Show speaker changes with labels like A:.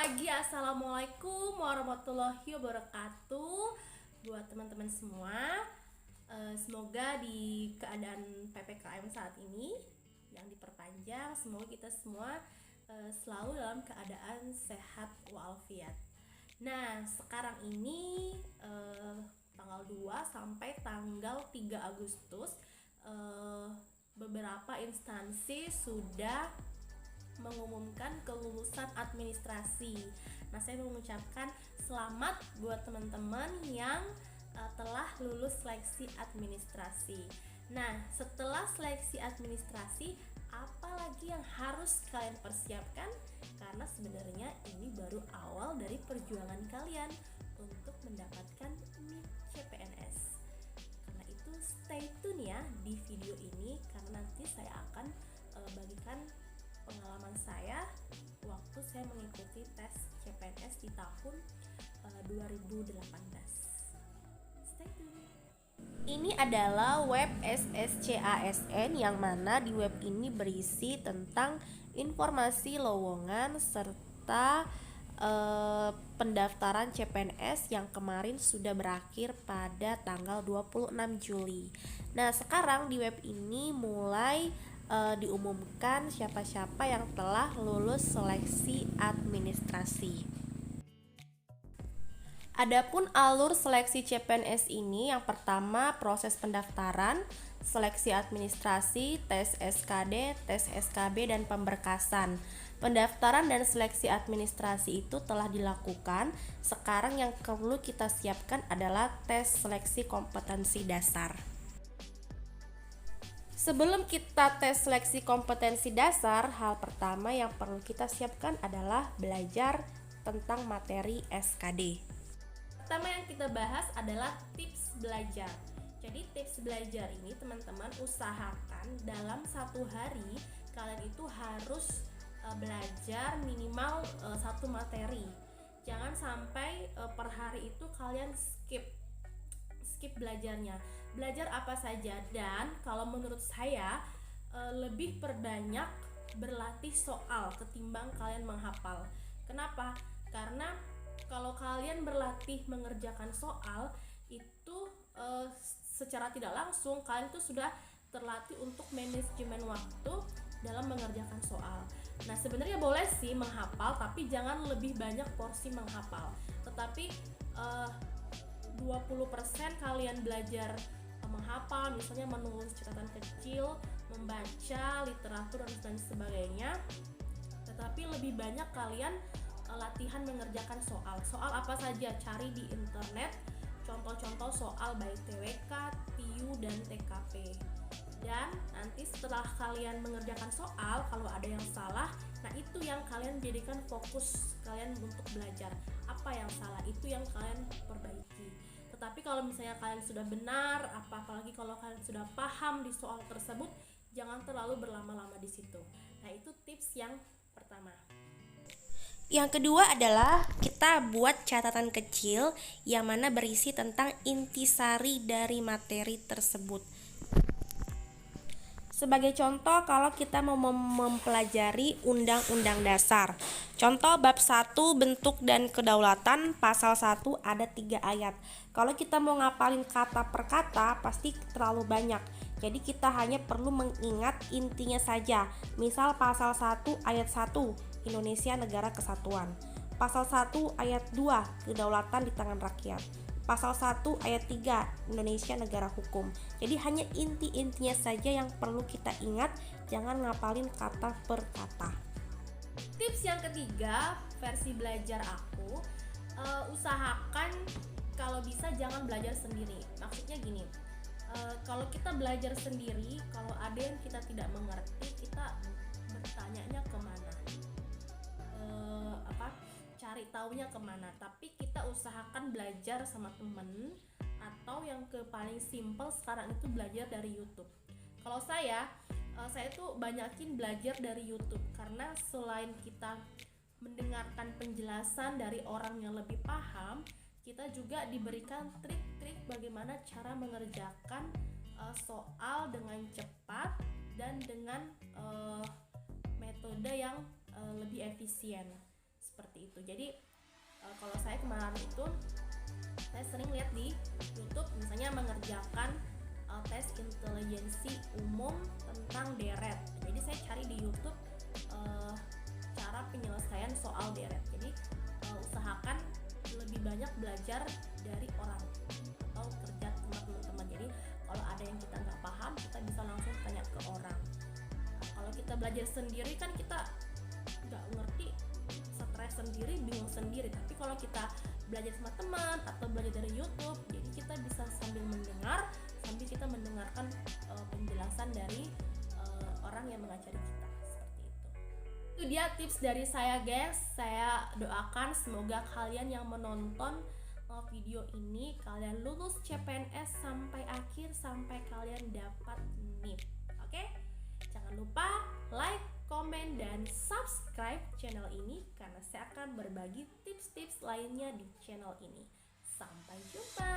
A: pagi, assalamualaikum warahmatullahi wabarakatuh. Buat teman-teman semua, semoga di keadaan PPKM saat ini yang diperpanjang, semoga kita semua selalu dalam keadaan sehat walafiat. Nah, sekarang ini tanggal 2 sampai tanggal 3 Agustus beberapa instansi sudah mengumumkan kelulusan administrasi. Nah, saya mengucapkan selamat buat teman-teman yang telah lulus seleksi administrasi. Nah, setelah seleksi administrasi, apa lagi yang harus kalian persiapkan? Karena sebenarnya ini baru awal dari perjuangan kalian untuk mendapatkan NIM CPNS. Karena itu stay tune ya di video ini, karena nanti saya akan bagikan pengalaman saya waktu saya mengikuti tes CPNS di tahun 2018. Stay tune. Ini adalah web SSCASN yang mana di web ini berisi tentang informasi lowongan serta pendaftaran CPNS yang kemarin sudah berakhir pada tanggal 26 Juli. Nah, sekarang di web ini mulai diumumkan siapa-siapa yang telah lulus seleksi administrasi. Adapun alur seleksi CPNS ini, yang pertama proses pendaftaran, seleksi administrasi, tes SKD, tes SKB, dan pemberkasan. Pendaftaran dan seleksi administrasi itu telah dilakukan. Sekarang yang perlu kita siapkan adalah tes seleksi kompetensi dasar. Sebelum kita tes seleksi kompetensi dasar, hal pertama yang perlu kita siapkan adalah belajar tentang materi SKD. Pertama yang kita bahas adalah tips belajar. Jadi tips belajar ini teman-teman usahakan dalam satu hari kalian itu harus belajar minimal satu materi. Jangan sampai per hari itu kalian skip belajarnya. Belajar apa saja, dan kalau menurut saya lebih perbanyak berlatih soal ketimbang kalian menghafal. Kenapa? Karena kalau kalian berlatih mengerjakan soal itu secara tidak langsung kalian tuh sudah terlatih untuk manajemen waktu dalam mengerjakan soal. Nah, sebenarnya boleh sih menghafal, tapi jangan lebih banyak porsi menghafal. Tetapi 20% kalian belajar menghafal, misalnya menulis catatan kecil, membaca literatur dan sebagainya. Tetapi lebih banyak kalian latihan mengerjakan soal. Soal apa saja? Cari di internet contoh-contoh soal baik TWK, TIU, dan TKP. Dan nanti setelah kalian mengerjakan soal, kalau ada yang salah, nah itu yang kalian jadikan fokus kalian untuk belajar. Apa yang salah, itu yang kalian perbaiki. Tetapi kalau misalnya kalian sudah benar, apalagi kalau kalian sudah paham di soal tersebut, jangan terlalu berlama-lama di situ. Nah, itu tips yang pertama. Yang kedua adalah kita buat catatan kecil yang mana berisi tentang intisari dari materi tersebut. Sebagai contoh, kalau kita mau mempelajari Undang-Undang Dasar, contoh bab 1 bentuk dan kedaulatan, pasal 1 ada 3 ayat. Kalau kita mau ngapalin kata per kata pasti terlalu banyak. Jadi kita hanya perlu mengingat intinya saja. Misal pasal 1 ayat 1, Indonesia Negara Kesatuan. Pasal 1 ayat 2, kedaulatan di tangan rakyat. Pasal 1 ayat 3, Indonesia Negara Hukum. Jadi hanya inti-intinya saja yang perlu kita ingat, jangan ngapalin kata per kata. Tips yang ketiga, versi belajar aku, usahakan kalau bisa jangan belajar sendiri. Maksudnya gini, kalau kita belajar sendiri, kalau ada yang kita tidak mengerti, kita bertanyanya kemana? Cari taunya kemana? Tapi kita usahakan belajar sama temen, atau yang paling simple sekarang itu belajar dari YouTube. Kalau saya tuh banyakin belajar dari YouTube, karena selain kita mendengarkan penjelasan dari orang yang lebih paham, kita juga diberikan trik-trik bagaimana cara mengerjakan soal dengan cepat dan dengan metode yang lebih efisien. seperti itu. Jadi kalau saya kemarin itu saya sering lihat di YouTube misalnya mengerjakan tes intelijensi umum tentang deret. Jadi saya cari di YouTube cara penyelesaian soal deret. Jadi usahakan lebih banyak belajar dari orang atau kerja sama teman-teman. Jadi kalau ada yang kita nggak paham, kita bisa langsung tanya ke orang. Kalau kita belajar sendiri kan kita nggak ngerti, stres sendiri, bingung sendiri. Tapi kalau kita belajar sama teman atau belajar dari YouTube, jadi kita bisa sambil mendengar, sambil kita mendengarkan penjelasan dari orang yang mengajari kita, seperti itu. Itu dia tips dari saya, guys. Saya doakan semoga kalian yang menonton video ini kalian lulus CPNS sampai akhir, sampai kalian dapat NIP. Oke? Jangan lupa like, komen, dan subscribe channel ini karena saya akan berbagi tips-tips lainnya di channel ini. Sampai jumpa.